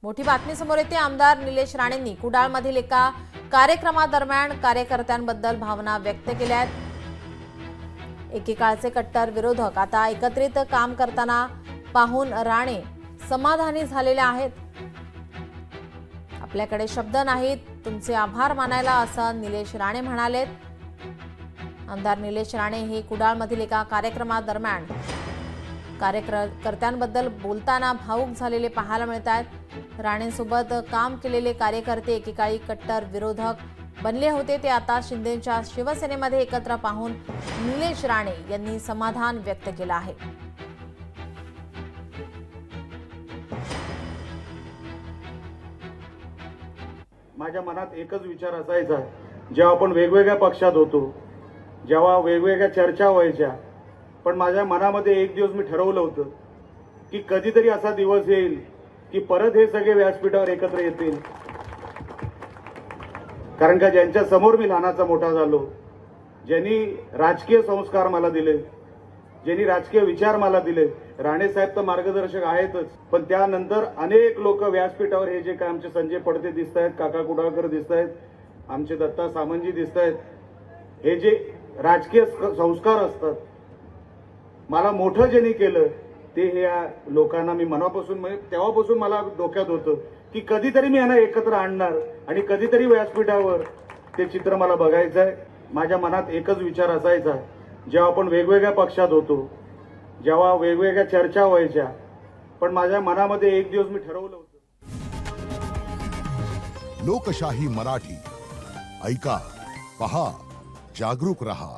मोठी बातमी समोर येते। आमदार निलेश राणेंनी कुडाळमधील एका कार्यक्रमादरम्यान कार्यकर्त्यांबद्दल भावना व्यक्त केल्या आहेत। एकेकाळचे कट्टर विरोधक आता एकत्रित काम करताना पाहून राणे समाधानी झालेले आहेत। आपल्याकडे शब्द नाहीत तुमचे आभार मानायला, असं निलेश राणे म्हणालेत। आमदार निलेश राणे हे कुडाळमधील एका कार्यक्रमादरम्यान कार्यकर्त्यांबद्दल बोलताना भावुक झालेले पाहायला मिळत आहेत। राणेंसोबत काम केलेले कार्यकर्ते एकेकाळी कट्टर विरोधक बनले होते, ते आता शिंदेच्या शिवसेनेमध्ये एकत्र पाहून निलेश राणे यांनी समाधान व्यक्त केलं आहे। माझ्या मनात एकच विचार असायचा, जेव्हा आपण वेगवेगळ्या पक्षात होतो, जेव्हा वेगवेगळ्या चर्चा व्हायच्या, पण माझ्या मनामध्ये एक दिवस मी ठरवलं होतं की कधीतरी असा दिवस येईल की परत हे सगळे व्यासपीठावर एकत्र येतील। कारण का ज्यांच्या समोर मी लहानाचा मोठा झालो, ज्यांनी राजकीय संस्कार मला दिले, ज्यांनी राजकीय विचार मला दिले, राणे साहेब तर मार्गदर्शक आहेतच, पण त्यानंतर अनेक लोक व्यासपीठावर हे जे काय आमचे संजय पडते दिसत आहेत, काका कुडाळकर दिसत आहेत, आमचे दत्ता सामंतजी दिसत आहेत, हे जे राजकीय संस्कार असतात, मला मोठं ज्यांनी केलं ते हे लोकांना मी मनापासून, म्हणजे तेव्हापासून मला डोक्यात होतं की कधीतरी मी यांना एकत्र आणणार आणि कधीतरी व्यासपीठावर ते चित्र मला बघायचं आहे। माझ्या मनात एकच विचार असायचा, जेव्हा आपण वेगवेगळ्या पक्षात होतो, जेव्हा वेगवेगळ्या चर्चा व्हायच्या, पण माझ्या मनामध्ये एक दिवस मी ठरवलं होतं। लोकशाही मराठी ऐका, पहा, जागरूक रहा।